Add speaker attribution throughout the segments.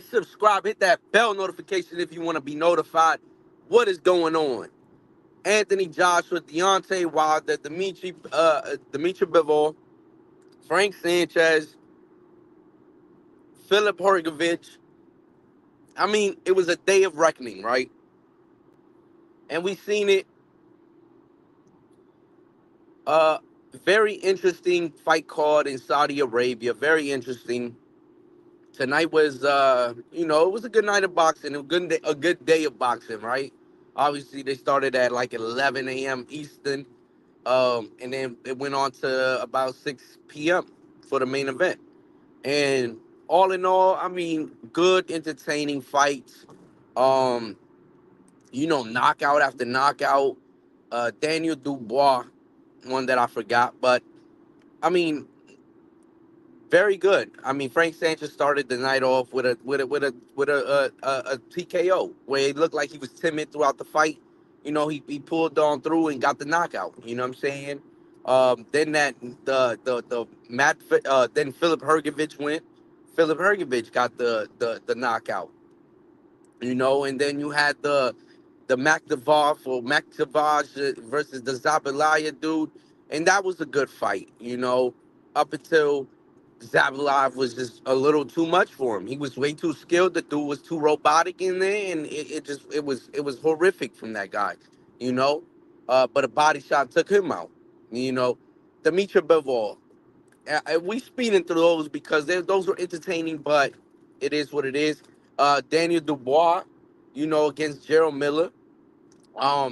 Speaker 1: subscribe, hit that bell notification if you want to be notified what is going on. Anthony Joshua, Deontay Wilder, Dimitri Bivol, Frank Sanchez, Philip Horgovich. I mean, it was a day of reckoning, right? And we seen it. Uh, Very interesting fight card in Saudi Arabia. Very interesting. Tonight was, it was a good night of boxing. A good day of boxing, right? Obviously, they started at like 11 a.m. Eastern, and then it went on to about 6 p.m. for the main event. And all in all, I mean, good, entertaining fights. Um, knockout after knockout. Daniel Dubois, one that I forgot, but I mean, very good. I mean, Frank Sanchez started the night off with a TKO where it looked like he was timid throughout the fight. He pulled on through and got the knockout. You know what I'm saying? Then that the Matt then Philip Hergovich went. Philip Hergovich got the knockout. And then you had the McDavaj versus the Zabalaya dude, and that was a good fight. Up until Zabalaya was just a little too much for him. He was way too skilled. The dude was too robotic in there, and it was horrific from that guy. You know, but a body shot took him out. You know, Dimitri Bivol. We speeding through those because those were entertaining, but it is what it is. Daniel Dubois, against Gerald Miller.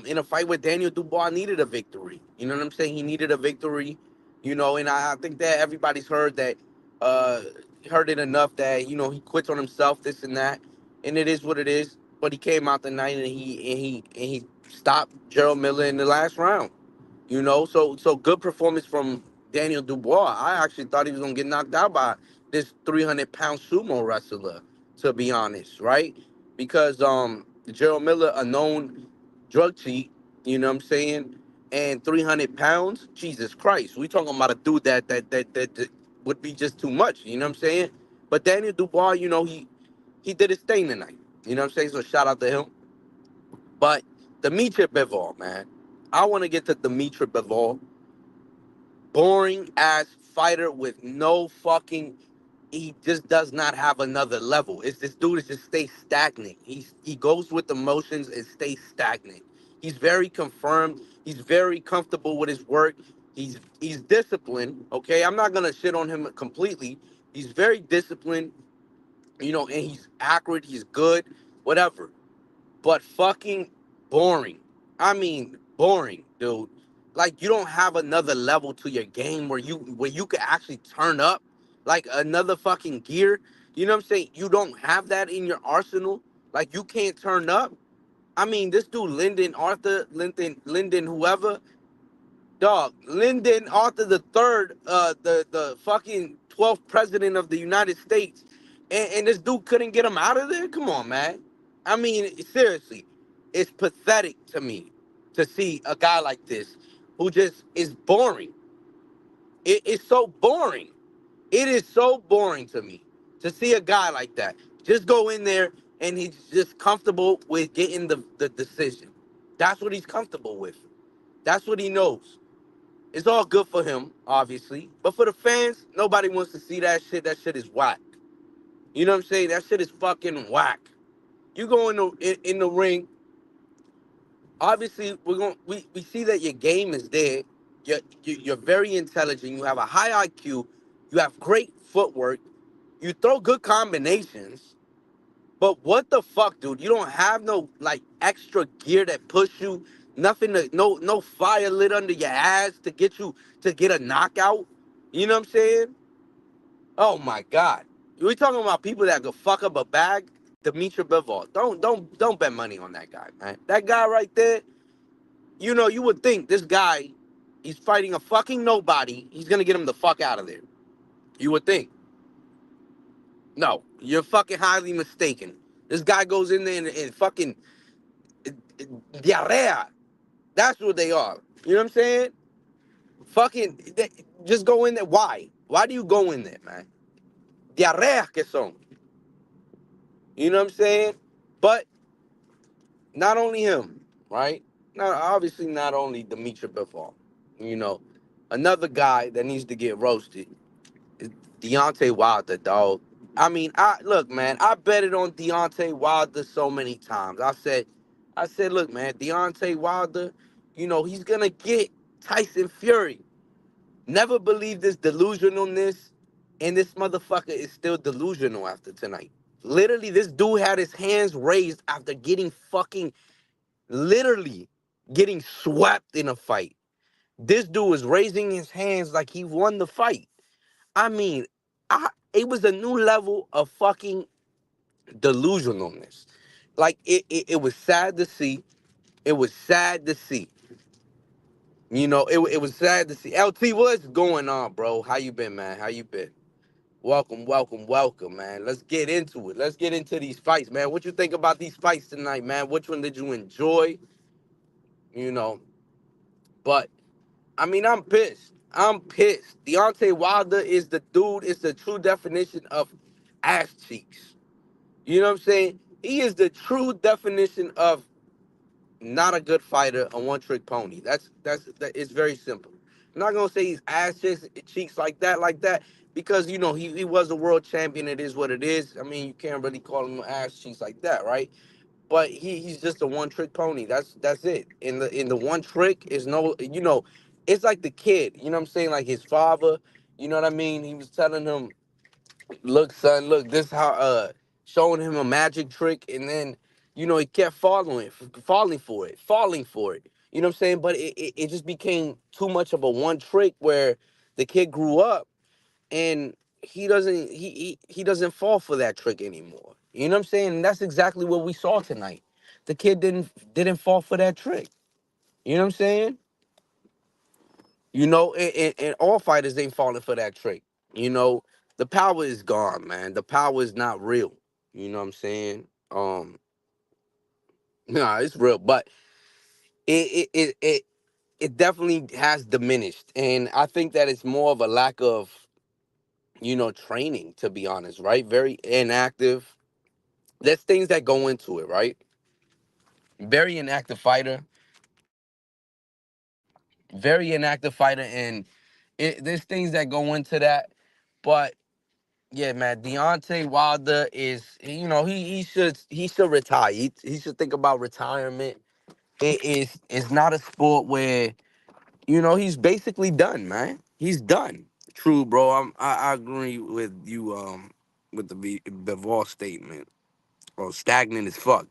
Speaker 1: In a fight where Daniel Dubois needed a victory. You know what I'm saying? He needed a victory. And I think that everybody's uh, heard it enough that he quits on himself, this and that, and it is what it is. But he came out the night and he stopped Gerald Miller in the last round. So good performance from Daniel Dubois. I actually thought he was gonna get knocked out by this 300-pound sumo wrestler, to be honest, right? Because Gerald Miller, a known drug cheat, you know what I'm saying, and 300 pounds, Jesus Christ, we talking about a dude that would be just too much, you know what I'm saying? But Daniel Dubois, he did his thing tonight, you know what I'm saying? So shout out to him. But Dimitri Bivol, man, I want to get to Dimitri Bivol. Boring ass fighter with no fucking. He just does not have another level. It's this dude is just stays stagnant. He goes with the motions and stays stagnant. He's very confirmed. He's very comfortable with his work. He's disciplined. Okay, I'm not gonna shit on him completely. He's very disciplined. And he's accurate. He's good. Whatever, but fucking boring. I mean, boring, dude. Like you don't have another level to your game where you could actually turn up like another fucking gear. You know what I'm saying? You don't have that in your arsenal. Like you can't turn up. I mean, this dude Lyndon whoever, dog, Lyndon Arthur the third, the fucking 12th president of the United States, and this dude couldn't get him out of there. Come on, man. I mean, seriously, it's pathetic to me to see a guy like this who just is boring. It's so boring. It is so boring to me to see a guy like that just go in there and he's just comfortable with getting the decision. That's what he's comfortable with. That's what he knows. It's all good for him, obviously. But for the fans, nobody wants to see that shit. That shit is whack. You know what I'm saying? That shit is fucking whack. You go in the ring. Obviously, we see that your game is there. You're very intelligent. You have a high IQ. You have great footwork. You throw good combinations. But what the fuck, dude? You don't have no like extra gear that push you. Nothing to no fire lit under your ass to get a knockout. You know what I'm saying? Oh my god. We talking about people that could fuck up a bag? Dimitri Bivol. Don't bet money on that guy, man. That guy right there, you would think this guy, he's fighting a fucking nobody. He's gonna get him the fuck out of there. You would think. No, you're fucking highly mistaken. This guy goes in there and fucking diarrhea. That's what they are. You know what I'm saying? Just go in there. Why? Why do you go in there, man? Diarrhea que son. You know what I'm saying? But not only him, right? Not obviously not only Dimitri Bivol. You know, another guy that needs to get roasted is Deontay Wilder, dog. I mean, I look, man. I betted on Deontay Wilder so many times. I said, look, man, Deontay Wilder, he's gonna get Tyson Fury. Never believed this delusionalness, and this motherfucker is still delusional after tonight. Literally, this dude had his hands raised after getting fucking, literally, getting swept in a fight. This dude was raising his hands like he won the fight. I mean, it was a new level of fucking delusionalness. Like it was sad to see. It was sad to see. It was sad to see. LT, what's going on, bro? How you been, man? How you been? Welcome, welcome, welcome, man. Let's get into it. Let's get into these fights, man. What you think about these fights tonight, man? Which one did you enjoy? You know, but I mean, I'm pissed. I'm pissed. Deontay Wilder is the dude. Is the true definition of ass cheeks. You know what I'm saying? He is the true definition of not a good fighter, a one-trick pony. That. It's very simple. I'm not gonna say he's ass cheeks like that, because he was a world champion. It is what it is. I mean, you can't really call him ass cheeks like that, right? But he's just a one-trick pony. That's it. In the one trick is no, it's like the kid. You know what I'm saying? Like his father. You know what I mean? He was telling him, look, son, look, this how showing him a magic trick, and then he kept falling for it. You know what I'm saying? But it just became too much of a one trick where the kid grew up, and he doesn't fall for that trick anymore. You know what I'm saying? And that's exactly what we saw tonight. The kid didn't fall for that trick. You know what I'm saying? And all fighters ain't falling for that trick. You know, the power is gone, man. The power is not real. You know what I'm saying? Nah, it's real, but it definitely has diminished, and I think that it's more of a lack of training. To be honest, right? Very inactive. There's things that go into it, right? Very inactive fighter, and there's things that go into that, but yeah, man, Deontay Wilder he should retire. He should think about retirement. It's not a sport where he's basically done, man. He's done. True, bro. I agree with you with the Bivol statement. Oh, stagnant as fuck.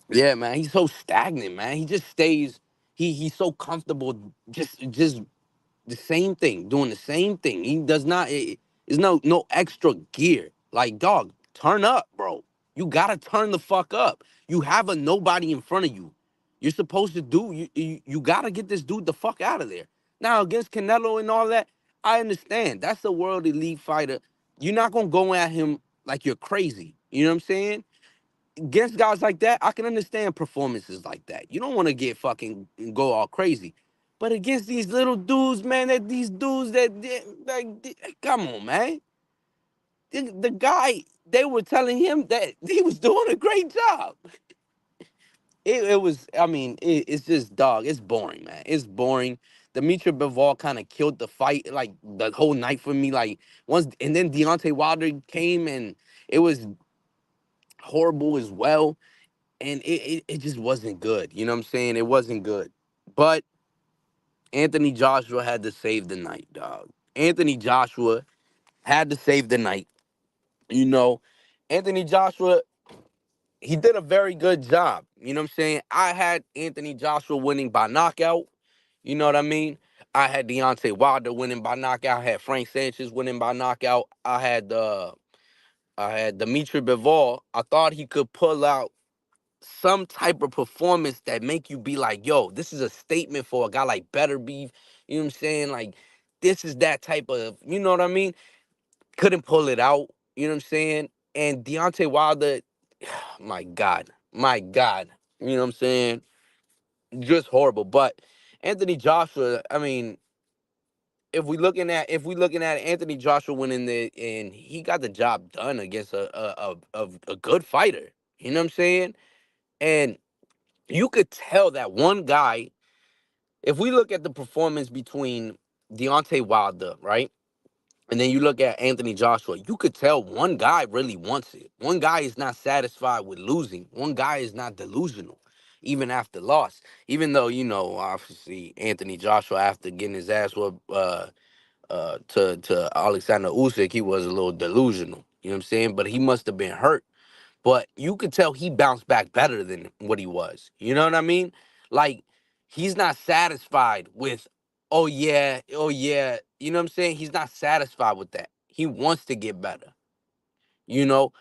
Speaker 1: Yeah, man. He's so stagnant, man. He just stays. He's so comfortable. Just the same thing, doing the same thing. He does not. There's no extra gear. Like, dog, turn up, bro. You gotta turn the fuck up. You have a nobody in front of you. You're supposed to do. You gotta get this dude the fuck out of there. Now against Canelo and all that, I understand. That's a world elite fighter. You're not gonna go at him like you're crazy. You know what I'm saying? Against guys like that, I can understand performances like that. You don't want to get fucking go all crazy. But against these little dudes, man, these dudes come on, man. The guy, they were telling him that he was doing a great job. It was, I mean, it's just, dog, it's boring, man. It's boring. Demetri Bivol kind of killed the fight, like, the whole night for me. Like, and then Deontay Wilder came, and it was horrible as well. And it just wasn't good. You know what I'm saying? It wasn't good. But Anthony Joshua had to save the night, dog. Anthony Joshua had to save the night. You know, Anthony Joshua, he did a very good job. You know what I'm saying? I had Anthony Joshua winning by knockout. You know what I mean? I had Deontay Wilder winning by knockout. I had Frank Sanchez winning by knockout. I had Dimitri Bivol. I thought he could pull out some type of performance that make you be like, yo, this is a statement for a guy like Better Beef. You know what I'm saying? Like, this is that type of, you know what I mean? Couldn't pull it out. You know what I'm saying? And Deontay Wilder, my God, my God. You know what I'm saying? Just horrible. But Anthony Joshua, I mean, if we looking at Anthony Joshua went in there and he got the job done against a good fighter. You know what I'm saying? And you could tell that one guy. If we look at the performance between Deontay Wilder, right? And then you look at Anthony Joshua, you could tell one guy really wants it. One guy is not satisfied with losing. One guy is not delusional, even after loss. Even though, obviously Anthony Joshua, after getting his ass whooped to Alexander Usyk, he was a little delusional. You know what I'm saying? But he must have been hurt. But you could tell he bounced back better than what he was. You know what I mean? Like, he's not satisfied with, oh yeah. You know what I'm saying? He's not satisfied with that. He wants to get better. You know,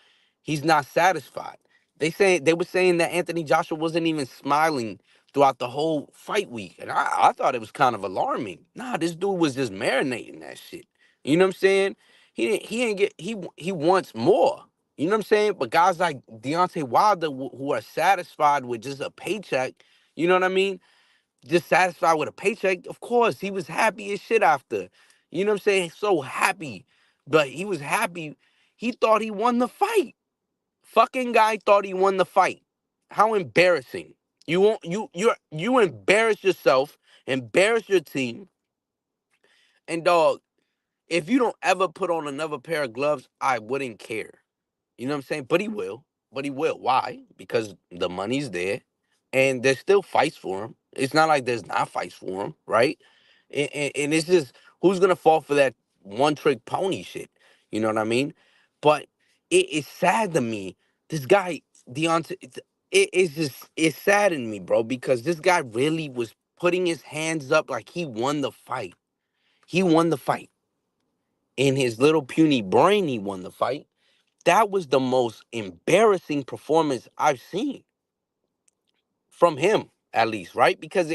Speaker 1: he's not satisfied. They were saying that Anthony Joshua wasn't even smiling throughout the whole fight week, and I thought it was kind of alarming. Nah, this dude was just marinating that shit. You know what I'm saying? He ain't get he wants more. You know what I'm saying? But guys like Deontay Wilder who are satisfied with just a paycheck, you know what I mean? Just satisfied with a paycheck. Of course, he was happy as shit after. You know what I'm saying? So happy. But he was happy. He thought he won the fight. Fucking guy thought he won the fight. How embarrassing. You won't you embarrass yourself, embarrass your team, and dog, if you don't ever put on another pair of gloves, I wouldn't care. You know what I'm saying? But he will. But he will. Why? Because the money's there, and there's still fights for him. It's not like there's not fights for him, right? And it's just who's gonna fall for that one trick pony shit. You know what I mean? But it's sad to me. This guy Deontay, it's saddened me, bro, because this guy really was putting his hands up like he won the fight. He won the fight. In his little puny brain, he won the fight. That was the most embarrassing performance I've seen from him, at least, right? Because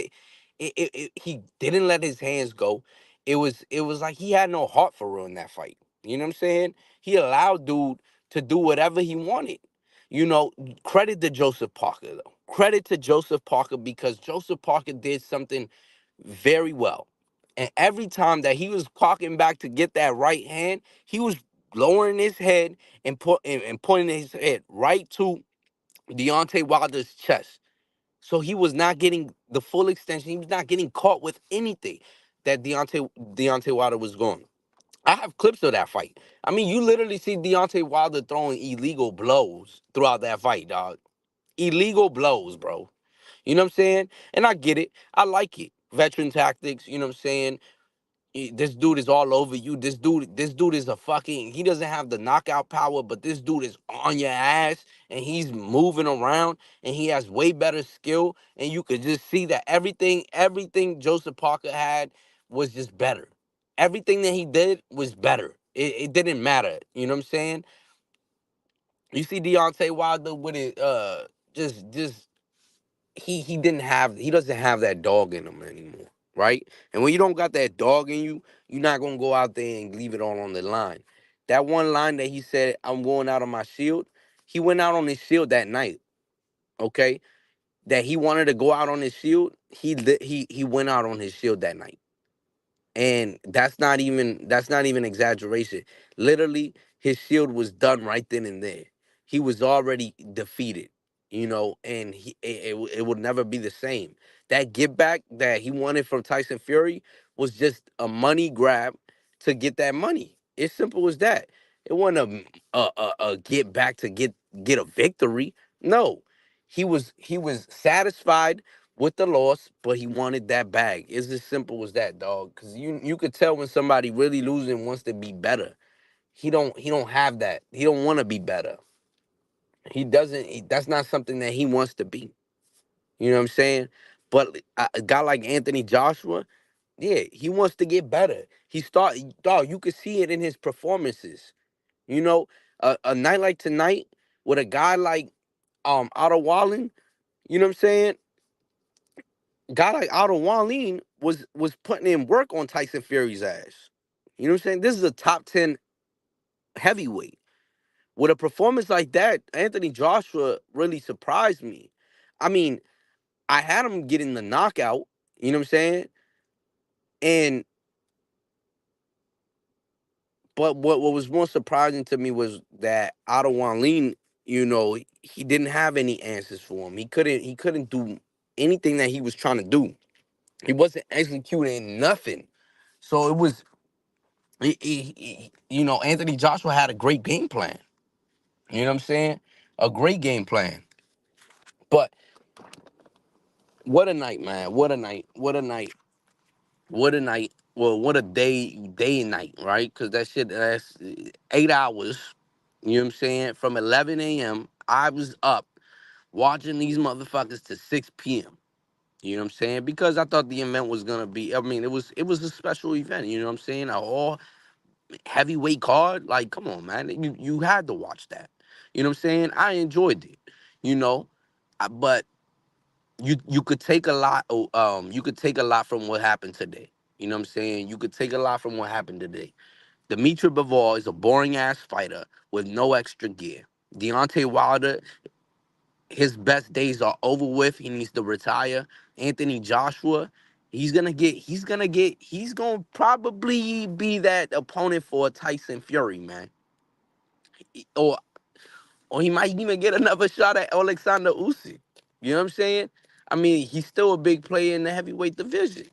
Speaker 1: he didn't let his hands go. It was like he had no heart for real in that fight. You know what I'm saying? He allowed dude to do whatever he wanted. You know, credit to Joseph Parker though. Credit to Joseph Parker because Joseph Parker did something very well. And every time that he was cocking back to get that right hand, he was lowering his head and pointing his head right to Deontay Wilder's chest. So he was not getting the full extension. He was not getting caught with anything that Deontay Wilder was going. I have clips of that fight. I mean, you literally see Deontay Wilder throwing illegal blows throughout that fight, dog. Illegal blows, bro. You know what I'm saying? And I get it. I like it. Veteran tactics, you know what I'm saying? This dude is all over you. This dude is a fucking. He doesn't have the knockout power, but this dude is on your ass, and he's moving around, and he has way better skill, and you could just see that everything Joseph Parker had was just better. Everything that he did was better. It didn't matter. You know what I'm saying? You see Deontay Wilder with it, just he doesn't have that dog in him anymore, right? And when you don't got that dog in you, you're not gonna go out there and leave it all on the line. That one line that he said, "I'm going out on my shield," he went out on his shield that night. Okay, that he wanted to go out on his shield, he went out on his shield that night. And that's not even exaggeration. Literally, his shield was done right then and there. He was already defeated, and it would never be the same. That get back that he wanted from Tyson Fury was just a money grab to get that money. It's simple as that. It wasn't a get back to get a victory. No, he was satisfied with the loss, but he wanted that bag. It's as simple as that, dog. Cause you could tell when somebody really losing wants to be better. He don't have that. He don't want to be better. He doesn't. That's not something that he wants to be. You know what I'm saying? But a guy like Anthony Joshua, yeah, he wants to get better. Dog. You could see it in his performances. You know, a night like tonight with a guy like Otto Wallin, you know what I'm saying? Guy like Otto Wallin was putting in work on Tyson Fury's ass. You know what I'm saying? This is a top 10 heavyweight. With a performance like that, Anthony Joshua really surprised me. I mean, I had him getting the knockout, you know what I'm saying? And But what was more surprising to me was that Wan you know, he didn't have any answers for him. He couldn't do anything that he was trying to do. He wasn't executing nothing. So it was, Anthony Joshua had a great game plan. You know what I'm saying? A great game plan. But what a night, man! What a night! What a night! What a night! Well, what a day and night, right? Because that's 8 hours. You know what I'm saying? From 11 a.m., I was up watching these motherfuckers to 6 p.m. You know what I'm saying? Because I thought the event was gonna be. I mean, it was a special event. You know what I'm saying? A all heavyweight card. Like, come on, man. You had to watch that. You know what I'm saying? I enjoyed it. You know, but you could take a lot. You could take a lot from what happened today. You know what I'm saying? You could take a lot from what happened today. Dimitri Bivol is a boring ass fighter with no extra gear. Deontay Wilder, his best days are over with. He needs to retire. Anthony Joshua, he's gonna probably be that opponent for Tyson Fury, man. Or or he might even get another shot at Alexander Usyk. You know what I'm saying? I mean, he's still a big player in the heavyweight division.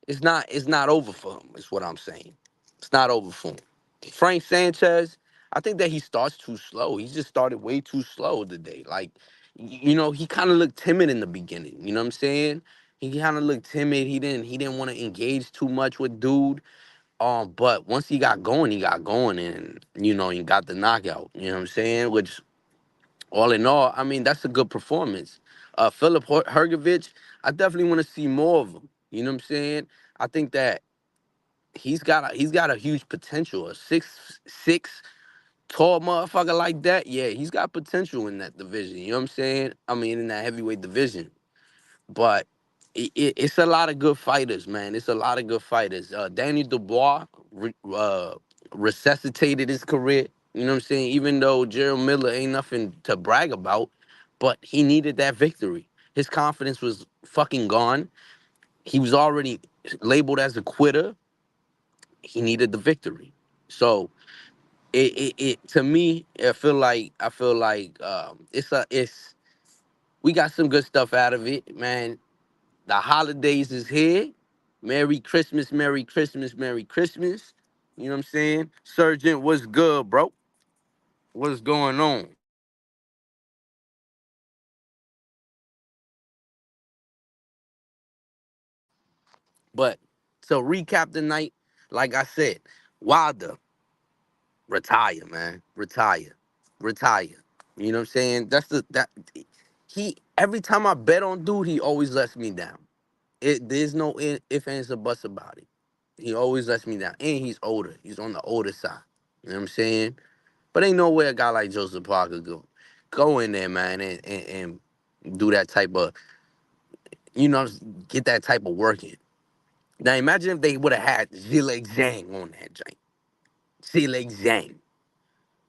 Speaker 1: It's not over for him, is what I'm saying. It's not over for him. Frank Sanchez, I think that he starts too slow. He just started way too slow today. Like, he kind of looked timid in the beginning. You know what I'm saying? He kind of looked timid. He didn't want to engage too much with dude. But once he got going, and he got the knockout. You know what I'm saying? Which, all in all, I mean, that's a good performance. Philip Hergovich, I definitely want to see more of him. You know what I'm saying? I think that he's got a huge potential. A 6'6" tall motherfucker like that, yeah, he's got potential in that division. You know what I'm saying? I mean, in that heavyweight division. But it's a lot of good fighters, man. It's a lot of good fighters. Daniel Dubois resuscitated his career. You know what I'm saying? Even though Gerald Miller ain't nothing to brag about, but he needed that victory. His confidence was fucking gone. He was already labeled as a quitter. He needed the victory. So it to me, I feel like it's we got some good stuff out of it, man. The holidays is here. Merry Christmas, Merry Christmas, Merry Christmas. You know what I'm saying? Sergeant, what's good, bro? What's going on? But to recap the night, like I said, Wilder, retire, man. Retire. Retire. You know what I'm saying? That's the that he every time I bet on dude, he always lets me down. There's no if ands or buts about it. He always lets me down. And he's older. He's on the older side. You know what I'm saying? But ain't no way a guy like Joseph Parker go in there, man, and do that type of, you know, get that type of work in. Now imagine if they would have had Zhilei Zhang on that joint. Zhilei Zhang,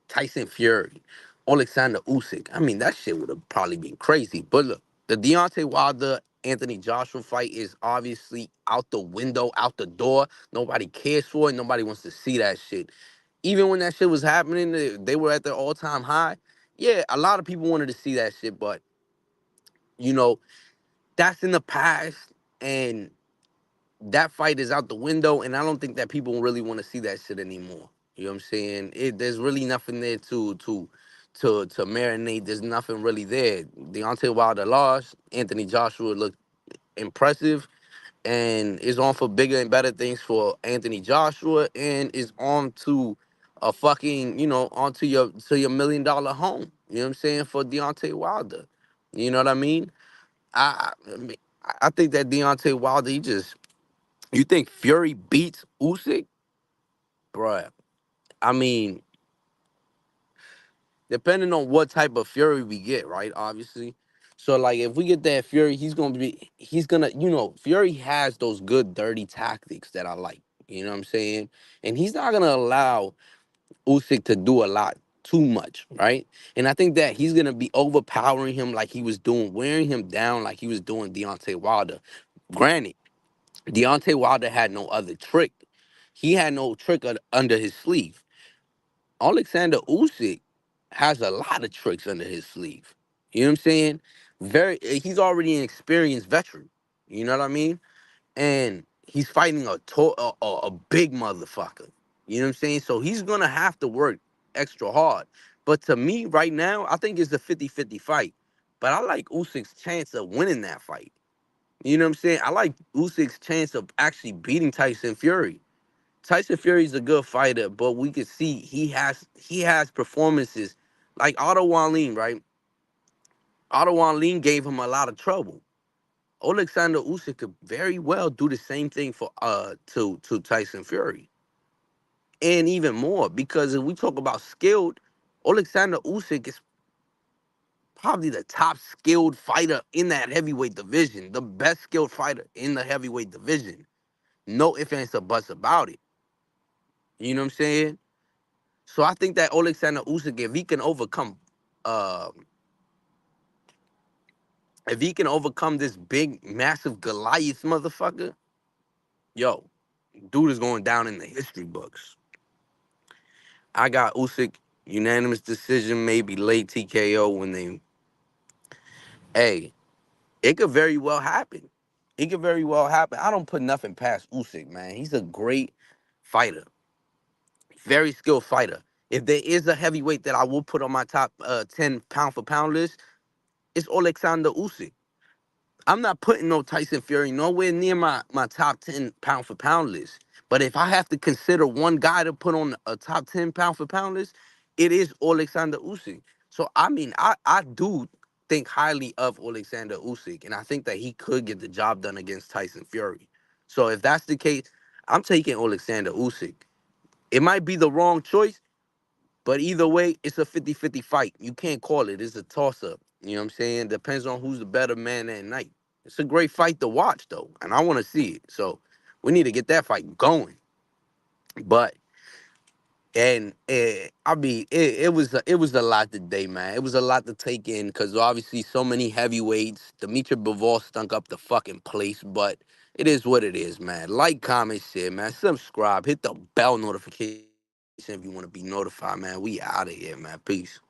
Speaker 1: Tyson Fury, Alexander Usyk. I mean, that shit would have probably been crazy. But look, the Deontay Wilder Anthony Joshua fight is obviously out the window, out the door. Nobody cares for it. Nobody wants to see that shit. Even when that shit was happening, they were at their all-time high. Yeah, a lot of people wanted to see that shit, but you know, that's in the past, and that fight is out the window, and I don't think that people really want to see that shit anymore. You know what I'm saying? There's really nothing there to marinate. There's nothing really there. Deontay Wilder lost. Anthony Joshua looked impressive, and is on for bigger and better things for Anthony Joshua, and is on to a fucking, onto your $1 million home. You know what I'm saying? For Deontay Wilder. You know what I mean? I think that Deontay Wilder, you think Fury beats Usyk? Bruh. I mean, depending on what type of Fury we get, right? Obviously. So like if we get that Fury, he's gonna, Fury has those good dirty tactics that I like. You know what I'm saying? And he's not gonna allow Usyk to do a lot too much, right? And I think that he's gonna be overpowering him like he was doing, wearing him down like he was doing Deontay Wilder. Granted, Deontay Wilder had no other trick. He had no trick under his sleeve. Alexander Usyk has a lot of tricks under his sleeve. You know what I'm saying? He's already an experienced veteran. You know what I mean? And he's fighting a big motherfucker. You know what I'm saying? So he's gonna have to work extra hard. But to me, right now, I think it's a 50-50 fight. But I like Usyk's chance of winning that fight. You know what I'm saying? I like Usyk's chance of actually beating Tyson Fury. Tyson Fury's a good fighter, but we could see he has performances like Otto Wallin, right? Otto Wallin gave him a lot of trouble. Alexander Usyk could very well do the same thing for to Tyson Fury, and even more because if we talk about skilled, Alexander Usyk is probably the top skilled fighter in that heavyweight division, the best skilled fighter in the heavyweight division. No ifs ands or buts about it. You know what I'm saying? So I think that Alexander Usyk, uh, if he can overcome this big, massive Goliath motherfucker, yo, dude is going down in the history books. I got Usyk unanimous decision, maybe late TKO when they. Hey, it could very well happen. It could very well happen. I don't put nothing past Usyk, man. He's a great fighter, very skilled fighter. If there is a heavyweight that I will put on my top 10 pound for pound list, it's Alexander Usyk. I'm not putting no Tyson Fury nowhere near my top 10 pound for pound list. But if I have to consider one guy to put on a top 10 pound for pound list, it is Alexander Usyk. So I mean, I do think highly of Alexander Usyk, and I think that he could get the job done against Tyson Fury. So if that's the case, I'm taking Alexander Usyk. It might be the wrong choice, but either way, it's a 50-50 fight. You can't call it. It's a toss-up. You know what I'm saying? Depends on who's the better man that night. It's a great fight to watch, though, and I want to see it. So we need to get that fight going. But I mean, it was a lot today, man. It was a lot to take in because obviously so many heavyweights. Dimitri Bivol stunk up the fucking place, but it is what it is, man. Like, comment, share, man. Subscribe, hit the bell notification if you want to be notified, man. We out of here, man. Peace.